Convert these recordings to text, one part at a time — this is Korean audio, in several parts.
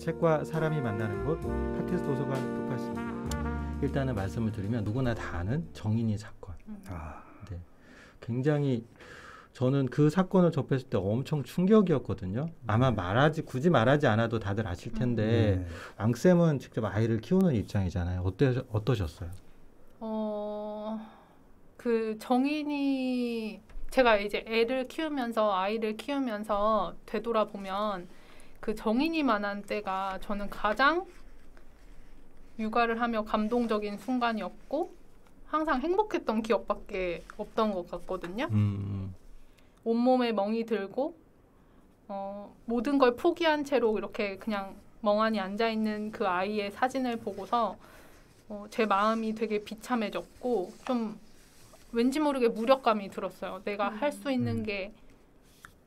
책과 사람이 만나는 곳 팟캐스트 도서관 톡팟입니다. 일단은 말씀을 드리면 누구나 다 아는 정인이 사건. 네, 굉장히 저는 그 사건을 접했을 때 엄청 충격이었거든요. 아마 굳이 말하지 않아도 다들 아실 텐데 앙쌤은 직접 아이를 키우는 입장이잖아요. 어떠셨어요? 그 정인이 제가 이제 아이를 키우면서 되돌아보면 그 정인이 만난 때가 저는 가장 육아를 하며 감동적인 순간이었고 항상 행복했던 기억밖에 없던 것 같거든요. 온몸에 멍이 들고 모든 걸 포기한 채로 이렇게 그냥 멍하니 앉아있는 그 아이의 사진을 보고서 제 마음이 되게 비참해졌고 좀 왠지 모르게 무력감이 들었어요. 내가 할 수 있는 게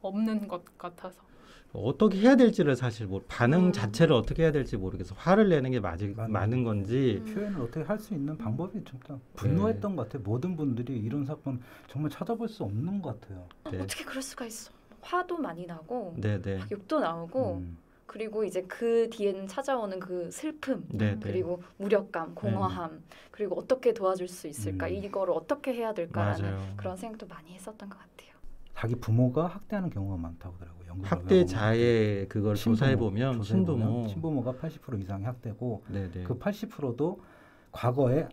없는 것 같아서. 어떻게 해야 될지를 사실 반응 자체를 어떻게 해야 될지 모르겠어. 화를 내는 게 맞는 건지 표현을 어떻게 할 수 있는 방법이 좀 분노했던 것 같아요. 모든 분들이 이런 사건 정말 찾아볼 수 없는 것 같아요. 네. 어떻게 그럴 수가 있어. 화도 많이 나고 네네. 욕도 나오고 그리고 이제 그 뒤에는 찾아오는 그 슬픔 그리고 무력감, 공허함 그리고 어떻게 도와줄 수 있을까 이거를 어떻게 해야 될까라는 맞아요. 그런 생각도 많이 했었던 것 같아요. 자기 부모가 학대하는 경우가 많다고 하더라고요. 학대자의 그걸 조사해보면 친부모가 80% 이상이 학대고 네네. 그 80%도 과거에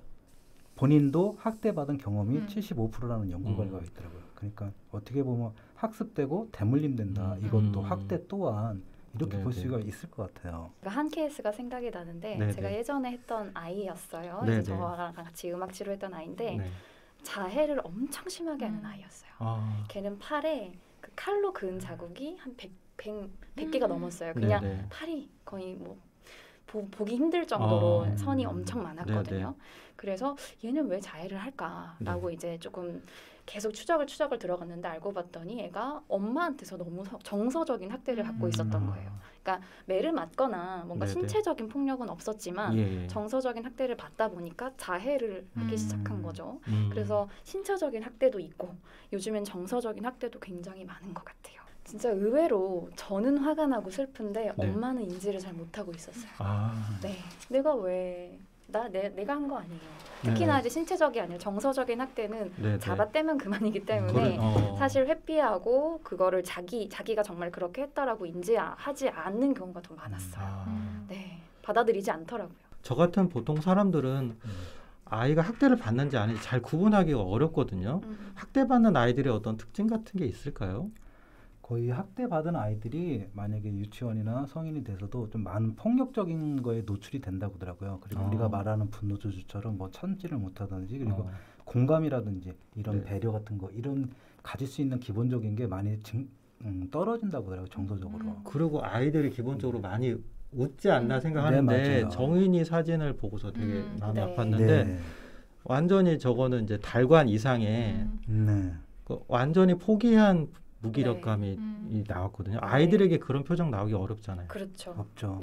본인도 학대받은 경험이 75%라는 연구 결과가 있더라고요. 그러니까 어떻게 보면 학습되고 대물림된다. 이것도 학대 또한 이렇게 볼 수가 있을 것 같아요. 한 케이스가 생각이 나는데 제가 예전에 했던 아이였어요. 이제 저랑 같이 음악 치료했던 아이인데 자해를 엄청 심하게 하는 아이였어요. 걔는 팔에 그 칼로 그은 자국이 한 100개가 넘었어요. 그냥 팔이 거의 뭐 보기 힘들 정도로 선이 엄청 많았거든요. 그래서 얘는 왜 자해를 할까라고 이제 조금 계속 추적을 들어갔는데 알고 봤더니 얘가 엄마한테서 너무 정서적인 학대를 받고 있었던 거예요. 그러니까 매를 맞거나 뭔가 신체적인 폭력은 없었지만 정서적인 학대를 받다 보니까 자해를 하기 시작한 거죠. 그래서 신체적인 학대도 있고 요즘엔 정서적인 학대도 굉장히 많은 것 같아요. 진짜 의외로 저는 화가 나고 슬픈데 엄마는 인지를 잘 못하고 있었어요. 내가 왜 내가 한 거 아니에요. 특히나 이제 신체적이 아니라 정서적인 학대는 잡아떼면 그만이기 때문에 사실 회피하고 그거를 자기가 정말 그렇게 했다라고 인지하지 않는 경우가 더 많았어요. 받아들이지 않더라고요. 저 같은 보통 사람들은 아이가 학대를 받는지 아닌지 잘 구분하기가 어렵거든요. 학대받는 아이들의 어떤 특징 같은 게 있을까요? 거의 학대받은 아이들이 만약에 유치원이나 성인이 돼서도 좀 많은 폭력적인 거에 노출이 된다고 하더라고요. 그리고 우리가 말하는 분노 조절처럼 뭐 참지를 못하든지 그리고 공감이라든지 이런 배려 같은 거 이런 가질 수 있는 기본적인 게 많이 떨어진다고 하더라고요. 정서적으로. 그리고 아이들이 기본적으로 많이 웃지 않나 생각하는데 정인이 사진을 보고서 되게 마음이 아팠는데 완전히 저거는 이제 달관 이상의 완전히 포기한 무기력감이 나왔거든요. 아이들에게 그런 표정 나오기 어렵잖아요. 그렇죠. 없죠.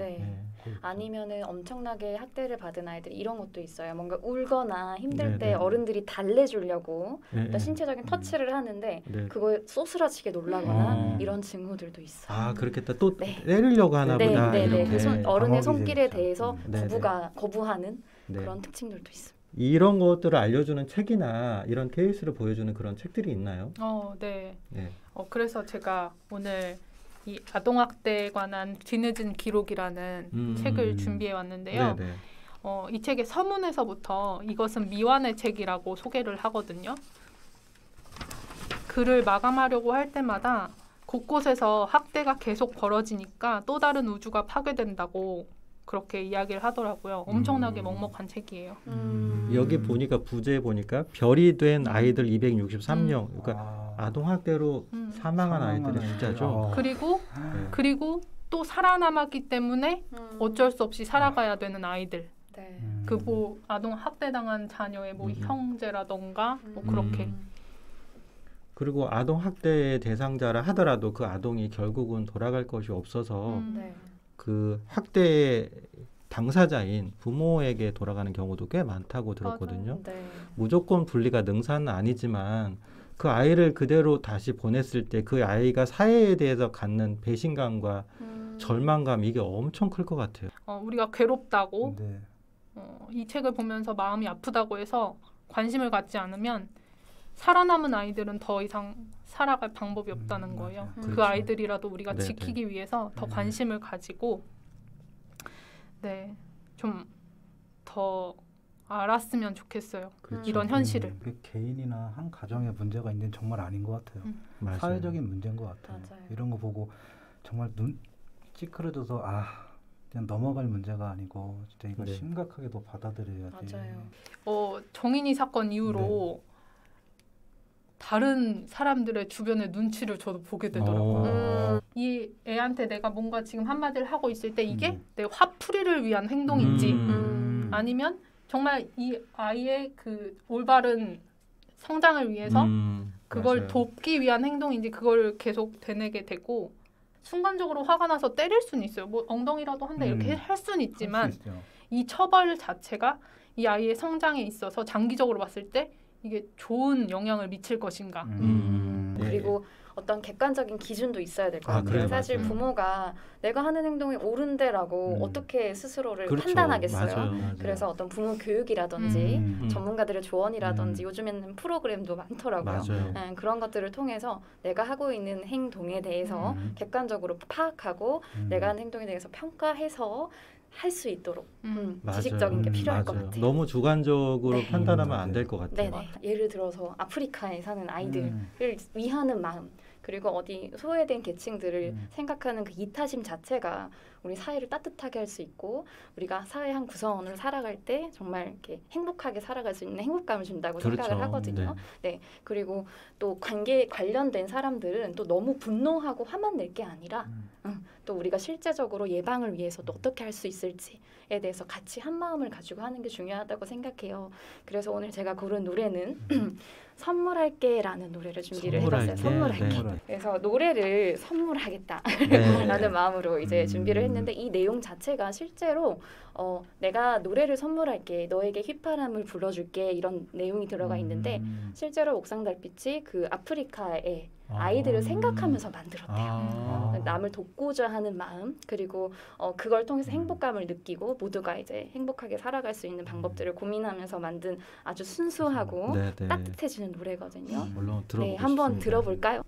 아니면은 엄청나게 학대를 받은 아이들이 이런 것도 있어요. 뭔가 울거나 힘들 때 어른들이 달래주려고 신체적인 터치를 하는데 그거에 쏘스라치게 놀라거나 이런 징후들도 있어요. 그렇겠다. 또 때리려고 하나 보다. 그 어른의 손길에 대해서 거부하는 그런 특징들도 있습니다. 이런 것들을 알려주는 책이나 이런 케이스를 보여주는 그런 책들이 있나요? 네. 그래서 제가 오늘 이 아동학대에 관한 뒤늦은 기록이라는 책을 준비해 왔는데요. 이 책의 서문에서부터 이것은 미완의 책이라고 소개를 하거든요. 글을 마감하려고 할 때마다 곳곳에서 학대가 계속 벌어지니까 또 다른 우주가 파괴된다고 그렇게 이야기를 하더라고요. 엄청나게 먹먹한 책이에요. 여기 보니까 부제에 보니까 별이 된 아이들 263명. 그러니까 아동학대로 사망한 아이들의 숫자죠. 그리고 또 살아남았기 때문에 어쩔 수 없이 살아가야 되는 아이들. 그 뭐 아동학대당한 자녀의 뭐 형제라던가 뭐 그렇게. 그리고 아동학대의 대상자라 하더라도 그 아동이 결국은 돌아갈 것이 없어서 그 학대의 당사자인 부모에게 돌아가는 경우도 꽤 많다고 들었거든요. 무조건 분리가 능사는 아니지만 그 아이를 그대로 다시 보냈을 때 그 아이가 사회에 대해서 갖는 배신감과 절망감 이게 엄청 클 것 같아요. 우리가 괴롭다고 이 책을 보면서 마음이 아프다고 해서 관심을 갖지 않으면 살아남은 아이들은 더 이상 살아갈 방법이 없다는 거예요. 그 그렇죠. 아이들이라도 우리가 지키기 위해서 더 관심을 가지고 좀 더 알았으면 좋겠어요. 그렇죠. 이런 현실을. 개인이나 한 가정에 문제가 있는 정말 아닌 것 같아요. 사회적인 문제인 것 같아요. 맞아요. 이런 거 보고 정말 눈 찌그러져서 그냥 넘어갈 문제가 아니고 진짜 이거 심각하게 더 받아들여야지. 맞아요. 정인이 사건 이후로 다른 사람들의 주변의 눈치를 저도 보게 되더라고요. 이 애한테 내가 뭔가 지금 한마디를 하고 있을 때 이게 내 화풀이를 위한 행동인지 아니면 정말 이 아이의 그 올바른 성장을 위해서 그걸 맞아요. 돕기 위한 행동인지 그걸 계속 되뇌게 되고 순간적으로 화가 나서 때릴 수는 있어요. 뭐 엉덩이라도 한다 이렇게 할 수는 있지만 이 처벌 자체가 이 아이의 성장에 있어서 장기적으로 봤을 때 이게 좋은 영향을 미칠 것인가. 그리고 어떤 객관적인 기준도 있어야 될 것 같아요. 그래, 사실 맞아요. 부모가 내가 하는 행동이 옳은데라고 어떻게 스스로를 판단하겠어요. 맞아요. 그래서 어떤 부모 교육이라든지 전문가들의 조언이라든지 요즘에는 프로그램도 많더라고요. 그런 것들을 통해서 내가 하고 있는 행동에 대해서 객관적으로 파악하고 내가 하는 행동에 대해서 평가해서 할 수 있도록 지식적인 게 필요할 것 같아요. 너무 주관적으로 판단하면 안 될 것 같아요. 네네. 예를 들어서 아프리카에 사는 아이들을 위하는 마음 그리고 어디 소외된 계층들을 생각하는 그 이타심 자체가 우리 사회를 따뜻하게 할 수 있고 우리가 사회 한 구성원으로 살아갈 때 정말 이렇게 행복하게 살아갈 수 있는 행복감을 준다고 생각을 하거든요. 네. 그리고 또 관계에 관련된 사람들은 또 너무 분노하고 화만 낼 게 아니라 또 우리가 실제적으로 예방을 위해서 또 어떻게 할 수 있을지에 대해서 같이 한 마음을 가지고 하는 게 중요하다고 생각해요. 그래서 오늘 제가 고른 노래는 선물할게라는 노래를 준비를 해봤어요. 선물할게. 그래서 노래를 선물하겠다 라는 마음으로 이제 준비를 했는데 이 내용 자체가 실제로 내가 노래를 선물할게 너에게 휘파람을 불어줄게 이런 내용이 들어가 있는데 실제로 옥상달빛이 그 아프리카의 아이들을 생각하면서 만들었대요. 남을 돕고자 하는 마음 그리고 그걸 통해서 행복감을 느끼고 모두가 이제 행복하게 살아갈 수 있는 방법들을 고민하면서 만든 아주 순수하고 따뜻해지는 노래거든요. 물론 들어보고 한번 들어볼까요?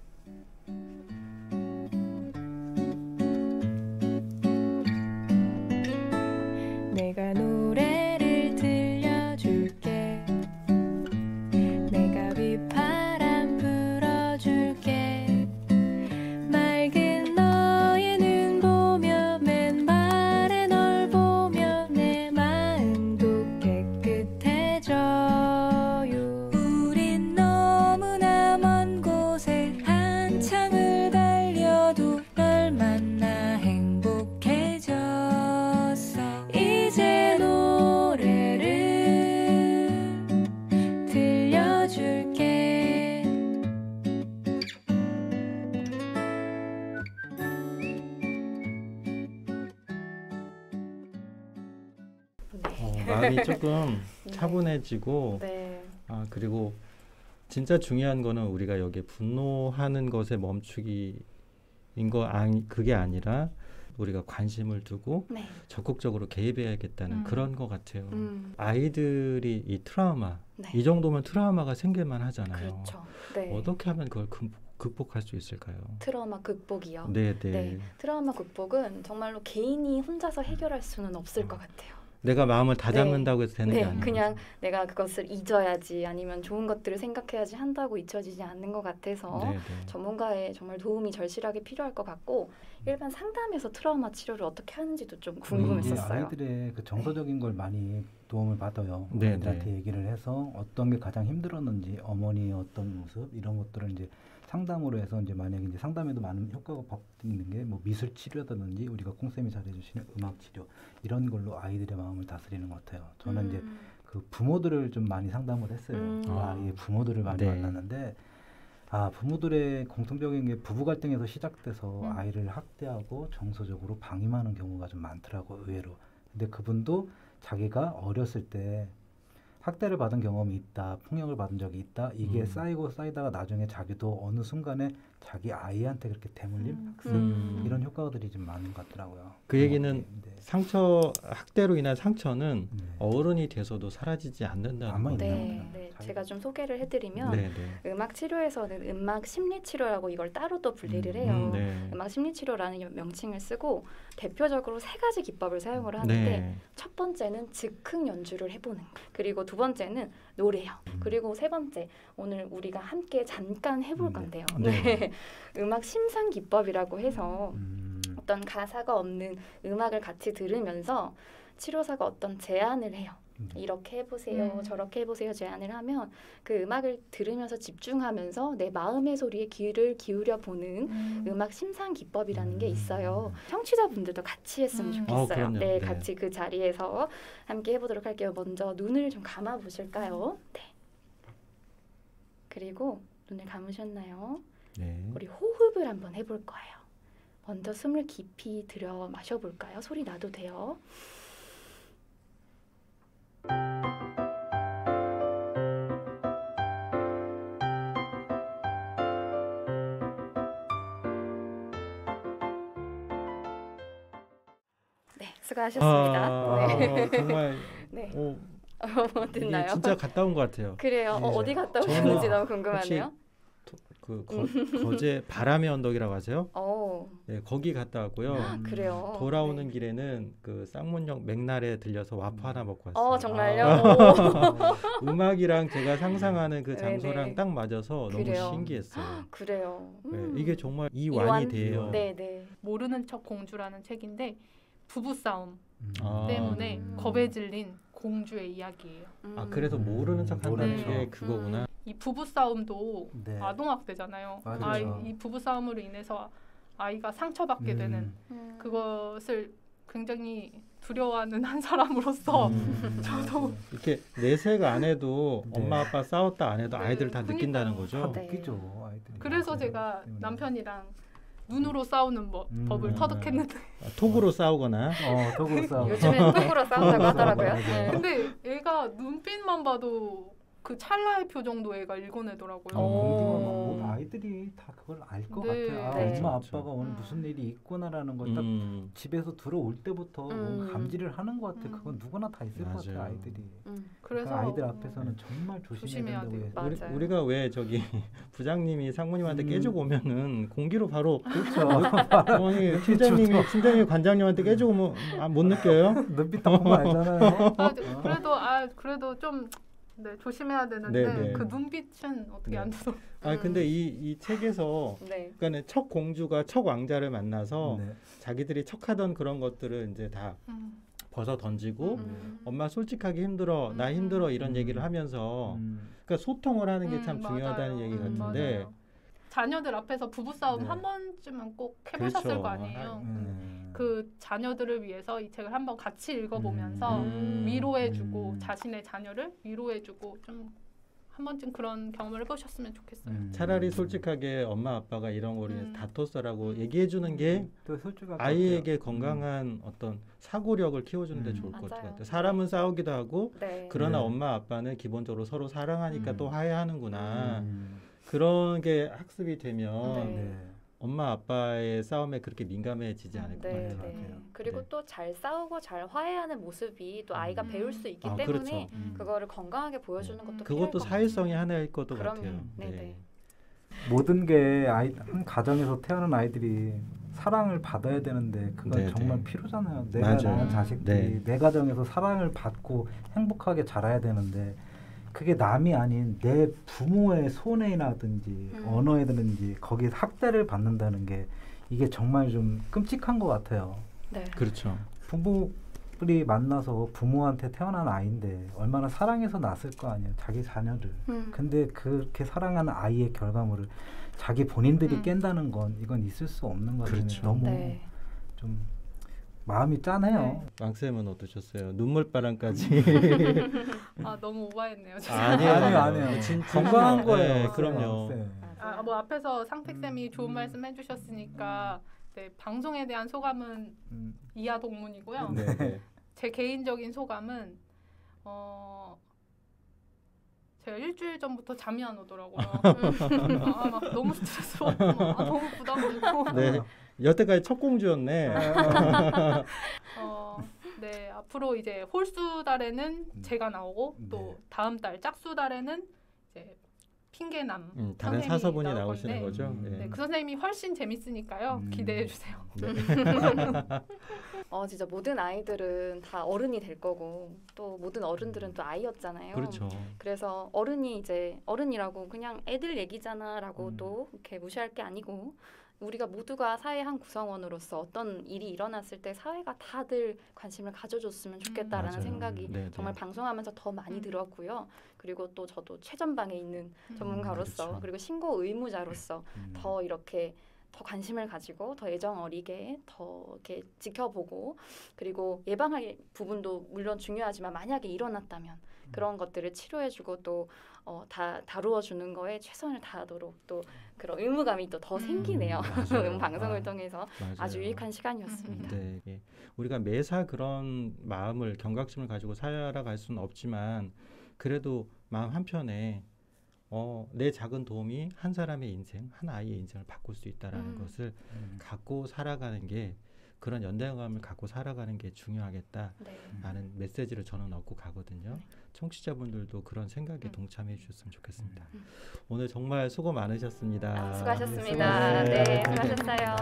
내가 노래를 들려줄게 내가 휘파람 불어줄게 맑은 너의 눈 보며 맨발에 널 보며 내 마음도 깨끗해져요 우린 너무나 먼 곳에 한참을 달려도 널 만나 행복해졌어 이제 노래를 들려줄게 마음이 조금 차분해지고 그리고 진짜 중요한 거는 우리가 여기에 분노하는 것에 멈추기인 거 그게 아니라 우리가 관심을 두고 적극적으로 개입해야겠다는 그런 것 같아요. 아이들이 이 트라우마 이 정도면 트라우마가 생길만 하잖아요. 그렇죠. 어떻게 하면 그걸 극복할 수 있을까요? 트라우마 극복이요. 네. 트라우마 극복은 정말로 개인이 혼자서 해결할 수는 없을 것 같아요. 내가 마음을 다잡는다고 해서 되는 게 아니에요. 그냥 내가 그것을 잊어야지 아니면 좋은 것들을 생각해야지 한다고 잊혀지지 않는 것 같아서 전문가의 정말 도움이 절실하게 필요할 것 같고 일반 상담에서 트라우마 치료를 어떻게 하는지도 좀 궁금했었어요. 아이들의 그 정서적인 걸 많이 도움을 받아요. 아이들한테 얘기를 해서 어떤 게 가장 힘들었는지 어머니의 어떤 모습 이런 것들을 이제 상담으로 해서 이제 만약에 이제 상담에도 많은 효과가 있는 게 뭐 미술 치료라든지 우리가 콩쌤이 잘해주시는 음악 치료 이런 걸로 아이들의 마음을 다스리는 것 같아요. 저는 이제 그 부모들을 좀 많이 상담을 했어요. 아이의 부모들을 많이 만났는데 부모들의 공통적인 게 부부 갈등에서 시작돼서 아이를 학대하고 정서적으로 방임하는 경우가 좀 많더라고 의외로. 근데 그분도 자기가 어렸을 때 학대를 받은 경험이 있다, 폭력을 받은 적이 있다. 이게 쌓이고 쌓이다가 나중에 자기도 어느 순간에 자기 아이한테 그렇게 대물림, 학습 이런 효과들이 좀 많은 것 같더라고요. 그 얘기는 학대로 인한 상처는 어른이 돼서도 사라지지 않는다는 거예요. 네. 제가 좀 소개를 해드리면 음악 치료에서는 음악 심리 치료라고 이걸 따로 또 분리를 해요. 음악 심리 치료라는 명칭을 쓰고 대표적으로 3가지 기법을 사용을 하는데 첫 번째는 즉흥 연주를 해보는 거. 그리고 두 번째는 노래요. 그리고 세 번째 오늘 우리가 함께 잠깐 해볼 건데요. 음악 심상 기법이라고 해서 어떤 가사가 없는 음악을 같이 들으면서 치료사가 어떤 제안을 해요. 이렇게 해보세요, 저렇게 해보세요 제안을 하면 그 음악을 들으면서 집중하면서 내 마음의 소리에 귀를 기울여 보는 음악 심상 기법이라는 게 있어요. 청취자분들도 같이 했으면 좋겠어요. 네, 같이 그 자리에서 함께 해보도록 할게요. 먼저 눈을 좀 감아 보실까요? 네. 그리고 눈을 감으셨나요? 우리 호흡을 한번 해볼 거예요. 먼저 숨을 깊이 들여 마셔볼까요? 소리 나도 돼요. 네, 수고하셨습니다. 정말 됐나요? 진짜 갔다 온 것 같아요. 그래요. 어디 갔다 오셨는지 너무 궁금하네요. 거제 바람의 언덕이라고 하세요? 네, 거기 갔다 왔고요. 그래요. 돌아오는 길에는 그 쌍문역 맥날에 들려서 와퍼 하나 먹고 왔어요. 정말요? 음악이랑 제가 상상하는 그 장소랑 딱 맞아서 너무 신기했어요. 그래요. 이게 정말 이완이 돼요. 모르는 척 공주라는 책인데 부부싸움 때문에 겁에 질린 공주의 이야기예요. 그래서 모르는 척 한다는 게 그거구나. 이 부부싸움도 아동학대잖아요. 이 부부싸움으로 인해서 아이가 상처받게 되는 그것을 굉장히 두려워하는 한 사람으로서 저도 이렇게 내색 안 해도 엄마 아빠 싸웠다 안 해도 아이들 다 느낀다는 거죠. 느끼죠, 아이들. 그래서 제가 남편이랑 눈으로 싸우는 법을 터득했는데 톡으로 싸우거나 톡으로 싸우고 요즘엔 톡으로 싸운다고 하더라고요. 근데 애가 눈빛만 봐도 그 찰나의 표정도 애가 읽어내더라고요. 아이들이 다 그걸 알 것 같아요. 엄마 아빠가 오늘 무슨 일이 있구나라는 걸 딱 집에서 들어올 때부터 감지를 하는 것 같아. 그건 누구나 다 있을 것 같아요, 아이들이. 그래서 아이들 앞에서는 정말 조심해야 된다고 해요. 우리가 왜 저기 부장님이 상무님한테 깨주고 오면은 공기로 바로 팀장님이 관장님한테 깨주고 오면 못 느껴요? 눈빛 딱 보면 알잖아요. 그래도 좀 조심해야 되는데 그 눈빛은 어떻게 안 되죠? 근데 이 책에서 그러니까 첫 공주가 첫 왕자를 만나서 자기들이 척하던 그런 것들을 이제 다 벗어 던지고 엄마 솔직하게 힘들어, 나 힘들어 이런 얘기를 하면서 그러니까 소통을 하는 게 참 중요하다는 얘기 같은데 자녀들 앞에서 부부싸움 한 번쯤은 꼭 해보셨을 거 아니에요. 그 자녀들을 위해서 이 책을 한번 같이 읽어보면서 위로해주고 자신의 자녀를 위로해주고 좀 한 번쯤 그런 경험을 해보셨으면 좋겠어요. 차라리 솔직하게 엄마 아빠가 이런 거를 다퉜어라고 얘기해주는 게 아이에게 건강한 어떤 사고력을 키워주는 데 좋을 것 같아요. 사람은 싸우기도 하고 그러나 엄마 아빠는 기본적으로 서로 사랑하니까 또 화해하는구나. 그런 게 학습이 되면 엄마 아빠의 싸움에 그렇게 민감해지지 않을 것 같아요. 그리고 또 잘 싸우고 잘 화해하는 모습이 또 아이가 배울 수 있기 때문에 그거를 건강하게 보여주는 것도 그것도 사회성의 하나일 것도 같아요. 모든 게 한 가정에서 태어난 아이들이 사랑을 받아야 되는데 그건 정말 필요잖아요. 내가 낳은 자식들이 내 가정에서 사랑을 받고 행복하게 자라야 되는데 그게 남이 아닌 내 부모의 손해라든지 언어에든지 거기에 학대를 받는다는 게 이게 정말 좀 끔찍한 것 같아요. 그렇죠. 부부들이 만나서 부모한테 태어난 아이인데 얼마나 사랑해서 낳았을 거 아니에요. 자기 자녀를. 근데 그렇게 사랑하는 아이의 결과물을 자기 본인들이 깬다는 건 이건 있을 수 없는 거죠. 너무 좀 마음이 짠해요. 왕쌤은 어떠셨어요? 눈물바람까지. 너무 오버했네요. 아니에요. 건강한 거예요. 그럼요. 뭐 앞에서 상택쌤이 좋은 말씀 해주셨으니까 방송에 대한 소감은 이하 동문이고요. 제 개인적인 소감은 제가 일주일 전부터 잠이 안 오더라고요. 막 너무 스트레스받고 너무 부담되고. 네, 여태까지 첫 공주였네. 네, 앞으로 이제 홀수 달에는 제가 나오고 또 다음 달 짝수 달에는 이제 핑계남 다른 사서분이 나오시는 거죠. 네, 그 선생님이 훨씬 재밌으니까요. 기대해 주세요. 네. 진짜 모든 아이들은 다 어른이 될 거고 또 모든 어른들은 또 아이였잖아요. 그렇죠. 그래서 어른이 이제 어른이라고 그냥 애들 얘기잖아라고 또 이렇게 무시할 게 아니고 우리가 모두가 사회의 한 구성원으로서 어떤 일이 일어났을 때 사회가 다들 관심을 가져줬으면 좋겠다라는 생각이 정말 방송하면서 더 많이 들었고요. 그리고 또 저도 최전방에 있는 전문가로서 그렇죠. 그리고 신고 의무자로서 더 이렇게 더 관심을 가지고 더 애정 어리게 더 이렇게 지켜보고 그리고 예방할 부분도 물론 중요하지만 만약에 일어났다면 그런 것들을 치료해주고 또 다 다루어주는 거에 최선을 다하도록 또 그런 의무감이 또 더 생기네요. 방송을 통해서 아주 유익한 시간이었습니다. 네, 우리가 매사 그런 마음을 경각심을 가지고 살아갈 수는 없지만 그래도 마음 한편에 내 작은 도움이 한 사람의 인생, 한 아이의 인생을 바꿀 수 있다라는 것을 갖고 살아가는 게 그런 연대감을 갖고 살아가는 게 중요하겠다라는 메시지를 저는 얻고 가거든요. 청취자분들도 그런 생각에 동참해 주셨으면 좋겠습니다. 오늘 정말 수고 많으셨습니다. 수고하셨습니다. 네, 수고하셨어요.